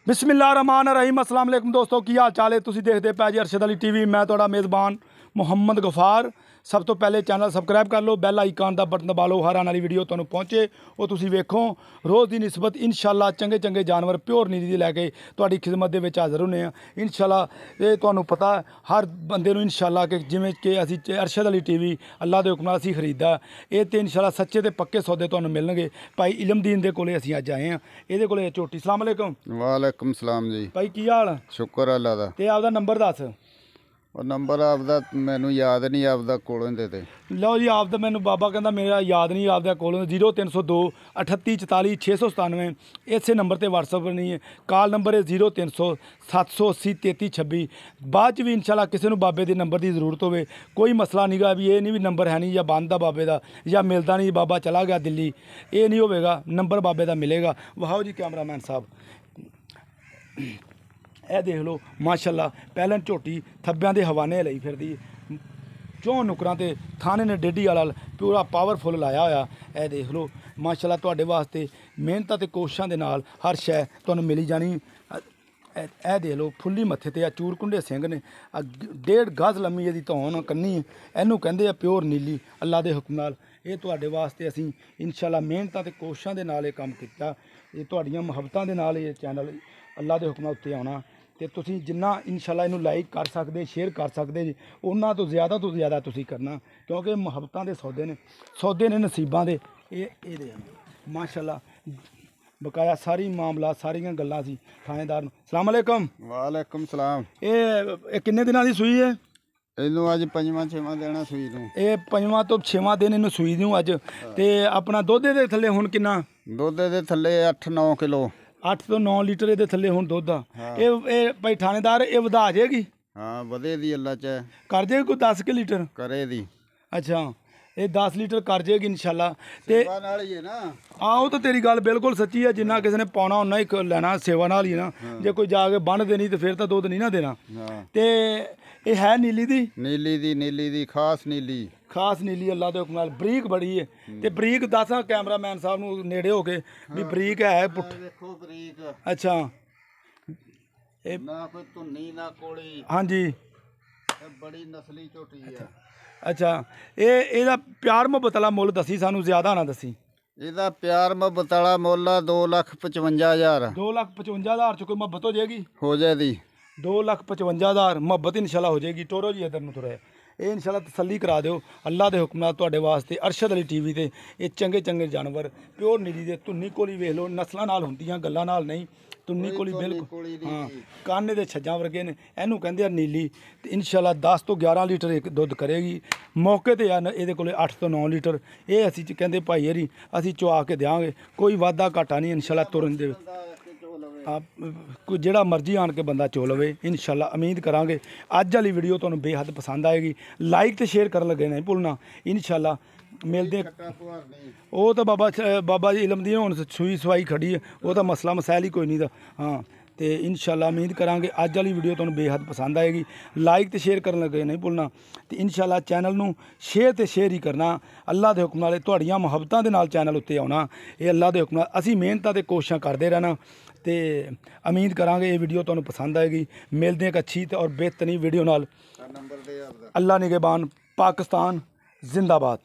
बिस्मिल्लाहिर्रहमानिर्रहीम अस्सलाम वालेकुम दोस्तों की हाल चाल है तुसीं देखते पै जी अरशद अली टीवी मैं तुहाडा मेज़बान मुहम्मद गफार। सब तो पहले चैनल सबसक्राइब कर लो, बैल आइकन का बटन दबा लो, हर आने वाली वीडियो तुहानूं पहुँचे वो तुसीं वेखो। रोज़ की निस्बत इंशाअल्लाह चंगे चंगे जानवर प्योर नीति लैके तुहाडी खिदमत दे विच हाज़र होने इंशाअल्लाह। ये तुहानूं पता हर बंदे नूं इंशाअल्लाह कि जिवें कि असीं अरशद अली टीवी अल्लाह दे हुक्म नाल असीं खरीदा ये तो इंशाअल्लाह सच्चे ते पक्के सौदे तुहानूं मिलणगे। भाई इलमदीन दे कोले असीं अज आए हैं, इहदे कोले झोटी। अस्सलाम वालेकुम। वालेकुम सलाम जी। भाई की हाल? शुक्र अल्लाह दा। ते आपदा नंबर दस। और नंबर आपदा मैनू याद नहीं, आपदा कोलों दे दे। लो जी आप तो मैंने बाबा कहता मेरा याद नहीं, आपदा कोलों 0302 38 44 697 इसे नंबर पर व्हाट्सअप नहीं है। कॉल नंबर है 0300 780 33 26। बाद च भी इंशाल्लाह किसी को बाबे के नंबर की जरूरत हो कोई मसला नहीं गा भी ये नहीं भी नंबर है नहीं या बंद आ बाबे का या मिलता नहीं बाबा चला गया दिल्ली, ये नहीं होगा। नंबर बाबे का मिलेगा। वहाओ जी कैमरामैन साहब, ਇਹ देख लो माशाअल्लाह पहलन झोटी थब्बियां दे हवाने लई फिरदी चौं नुकरां ते थाने ने डेडी वाला पूरा पावरफुल लाया होया। ਇਹ देख लो माशाअल्लाह तुहाडे वास्ते मेहनत ते कोशिशां दे नाल हर शै तुहानूं मिली जानी। ਇਹ देख लो फुल्ली मत्थे ते चूर कुंडे सिंह ने 1.5 गज लम्मी इहदी धौन कन्नी इहनूं कहंदे आ प्योर नीली। अल्लाह दे हुक्म नाल ਇਹ ਤੁਹਾਡੇ ਵਾਸਤੇ ਅਸੀਂ इंशाअल्लाह ਮਿਹਨਤਾਂ ਤੇ ਕੋਸ਼ਿਸ਼ਾਂ ਦੇ ਨਾਲ ਇਹ ਕੰਮ ਕੀਤਾ। ਇਹ ਤੁਹਾਡੀਆਂ ਮੁਹੱਬਤਾਂ ਦੇ ਨਾਲ ਇਹ ਚੈਨਲ ਅੱਲਾ ਦੇ ਹੁਕਮਾਂ ਉੱਤੇ ਆਉਣਾ ਤੇ ਤੁਸੀਂ ਜਿੰਨਾ इंशाअल्लाह ਇਹਨੂੰ ਲਾਈਕ ਕਰ ਸਕਦੇ ਸ਼ੇਅਰ ਕਰ ਸਕਦੇ ਜੀ ਉਹਨਾਂ ਤੋਂ ਜ਼ਿਆਦਾ ਤੁਸੀਂ ਕਰਨਾ ਕਿਉਂਕਿ ਮੁਹੱਬਤਾਂ ਦੇ ਸੌਦੇ ਨੇ ਨਸੀਬਾਂ ਦੇ। ਇਹਦੇ ਮਾਸ਼ਾਅल्लाह बकाया सारी मामला सारियां गल्लां सी थानेदार। सलाम अलैकुम। वालेकुम सलाम। ये किन्ने दिनां दी सूई है? ਇਹਨੂੰ ਅੱਜ 5ਵਾਂ-6ਵਾਂ ਦੇਣਾ ਸੂਈ ਨੂੰ। ਇਹ 5ਵਾਂ ਤੋਂ 6ਵਾਂ ਦਿਨ ਇਹਨੂੰ ਸੂਈ ਨੂੰ ਅੱਜ। ਤੇ ਆਪਣਾ ਦੁੱਧ ਦੇ ਥੱਲੇ ਹੁਣ ਕਿੰਨਾ? ਦੁੱਧ ਦੇ ਥੱਲੇ 8-9 ਕਿਲੋ। 8 ਤੋਂ 9 ਲੀਟਰ ਇਹਦੇ ਥੱਲੇ ਹੁਣ ਦੁੱਧ ਆ। ਇਹ ਭਾਈ ਥਾਣੇਦਾਰ ਇਹ ਵਧਾ ਜਾਏਗੀ? ਹਾਂ ਵਧੇ ਦੀ ਅੱਲਾ ਚ ਕਰ ਜਾਏਗੀ ਕੋਈ 10 ਕਿ ਲੀਟਰ ਕਰੇ ਦੀ। ਅੱਛਾ ਇਹ 10 ਲੀਟਰ ਕਰ ਜਾਏਗੀ ਇੰਸ਼ਾਅल्लाह। ਤੇ ਸੇਵਾ ਨਾਲ ਹੀ ਹੈ ਨਾ। ਆਹ ਉਹ ਤਾਂ ਤੇਰੀ ਗੱਲ ਬਿਲਕੁਲ ਸੱਚੀ ਹੈ, ਜਿੰਨਾ ਕਿਸੇ ਨੇ ਪਾਉਣਾ ਉਹਨਾਂ ਹੀ ਲੈਣਾ ਸੇਵਾ ਨਾਲ ਹੀ ਨਾ। ਜੇ ਕੋਈ ਜਾ ਕੇ ਬੰਨ ਦੇਣੀ ਤੇ ਫਿਰ ਤਾਂ ਦੁੱਧ ਨਹੀਂ ਨਾ ਦੇਣਾ। ਤੇ ਇਹ ਹੈ ਨੀਲੀ ਦੀ ਖਾਸ ਨੀਲੀ ਅੱਲਾ ਦੇ ਹੁਕਮ ਨਾਲ ਬਰੀਕ ਬੜੀ ਹੈ। ਤੇ ਬਰੀਕ ਦੱਸਾਂ ਕੈਮਰਾਮੈਨ ਸਾਹਿਬ ਨੂੰ ਨੇੜੇ ਹੋ ਕੇ ਵੀ ਬਰੀਕ ਹੈ ਪੁੱਠ ਵੇਖੋ ਬਰੀਕ। ਅੱਛਾ ਇਹ ਨਾ ਕੋਈ ਧੁੰਨੀ ਨਾ ਕੋਲੀ। ਹਾਂਜੀ ਇਹ ਬੜੀ ਨਸਲੀ ਝੋਟੀ ਹੈ। ਅੱਛਾ ਇਹਦਾ ਪਿਆਰ ਮੁਹੱਬਤ ਵਾਲਾ ਮੁੱਲ ਦੱਸੀ ਸਾਨੂੰ, ਜ਼ਿਆਦਾ ਨਾ ਦੱਸੀ। ਇਹਦਾ ਪਿਆਰ ਮੁਹੱਬਤ ਵਾਲਾ ਮੁੱਲ 2,55,000। 2,55,000 ਚ ਕੋਈ ਮੁਹੱਬਤ ਹੋ ਜਾਏਗੀ? ਹੋ ਜਾਏਗੀ। 2,55,000 ਮੁਹੱਬਤ ਇੰਸ਼ਾਅल्लाह ਹੋ ਜਾਏਗੀ। ਟੋਰੋ ਜੀ ਇੱਧਰ ਨੂੰ ਤੁਰੇ ਇਹ ਇੰਸ਼ਾਅल्लाह ਤਸੱਲੀ ਕਰਾ ਦਿਓ। ਅੱਲਾ ਦੇ ਹੁਕਮ ਨਾਲ ਤੁਹਾਡੇ ਵਾਸਤੇ ਅਰਸ਼ਦ ਅਲੀ ਟੀਵੀ ਤੇ ਇਹ ਚੰਗੇ ਜਾਨਵਰ ਪਿਓਰ ਨੀਲੀ ਦੇ ਧੁੰਨੀ ਕੋਲੀ ਵੇਖ ਲਓ, ਨਸਲਾਂ ਨਾਲ ਹੁੰਦੀਆਂ ਗੱਲਾਂ ਨਾਲ ਨਹੀਂ। ਧੁੰਨੀ ਕੋਲੀ ਬਿਲਕੁਲ ਹਾਂ ਕਾਨੇ ਦੇ ਛੱਜਾਂ ਵਰਗੇ ਨੇ। ਇਹਨੂੰ ਕਹਿੰਦੇ ਆ ਨੀਲੀ। ਤੇ ਇੰਸ਼ਾਅल्लाह 10 ਤੋਂ 11 ਲੀਟਰ ਇੱਕ ਦੁੱਧ ਕਰੇਗੀ ਮੌਕੇ ਤੇ। ਆ ਇਹਦੇ ਕੋਲੇ 8 ਤੋਂ 9 ਲੀਟਰ ਇਹ ਅਸੀਂ ਕਹਿੰਦੇ ਭਾਈ ਹਰੀ ਅਸੀਂ ਚੁਆ ਕੇ ਦਿਆਂਗੇ, ਕੋਈ ਵਾਧਾ ਘਾਟਾ ਨਹੀਂ इंशाअल्लाह ਤੁਰਨ ਦੇ। ਕੋਈ ਜਿਹੜਾ ਮਰਜ਼ੀ ਆਣ ਕੇ ਬੰਦਾ ਚੋ ਲਵੇ इंशाअल्लाह। ਉਮੀਦ ਕਰਾਂਗੇ ਅੱਜ ਵਾਲੀ ਵੀਡੀਓ ਤੁਹਾਨੂੰ ਬੇਹੱਦ ਪਸੰਦ ਆਏਗੀ। ਲਾਈਕ ਤੇ ਸ਼ੇਅਰ ਕਰਨ ਲੱਗੇ ਨਹੀਂ ਭੁੱਲਣਾ इंशाअल्लाह। ਮਿਲਦੇ ਉਹ ਤਾਂ ਬਾਬਾ ਜੀ ਇਲਮ ਦੀ ਹੁਣ ਸੂਈ ਸਵਾਈ ਖੜੀ ਹੈ, ਉਹ ਤਾਂ ਮਸਲਾ ਮਸਾਇਲ ਹੀ ਕੋਈ ਨਹੀਂ ਦਾ। ਹਾਂ ਤੇ इंशाअल्लाह ਉਮੀਦ ਕਰਾਂਗੇ ਅੱਜ ਵਾਲੀ ਵੀਡੀਓ ਤੁਹਾਨੂੰ ਬੇਹੱਦ ਪਸੰਦ ਆਏਗੀ। ਲਾਈਕ ਤੇ ਸ਼ੇਅਰ ਕਰਨ ਲੱਗੇ ਨਹੀਂ ਭੁੱਲਣਾ ਤੇ इंशाअल्लाह ਚੈਨਲ ਨੂੰ ਸ਼ੇਅਰ ਹੀ ਕਰਨਾ। ਅੱਲਾ ਦੇ ਹੁਕਮ ਨਾਲ ਤੁਹਾਡੀਆਂ ਮੁਹੱਬਤਾਂ ਦੇ ਨਾਲ ਚੈਨਲ ਉੱਤੇ ਆਉਣਾ। ਇਹ ਅੱਲਾ ਦੇ ਹੁਕਮ ਨਾਲ ਅਸੀਂ ਮਿਹਨਤਾਂ ਤੇ ਕੋਸ਼ਿਸ਼ਾਂ ਕਰਦੇ ਰਹਿਣਾ ਤੇ ਉਮੀਦ ਕਰਾਂਗੇ ਇਹ ਵੀਡੀਓ ਤੁਹਾਨੂੰ ਪਸੰਦ ਆਏਗੀ। ਮਿਲਦੇ ਇੱਕ ਅੱਛੀ ਤੇ ਔਰ ਬਿਹਤਰੀਨ ਵੀਡੀਓ ਨਾਲ। ਅੱਲਾ ਨਿਗਹਿਬਾਨ। पाकिस्तान जिंदाबाद।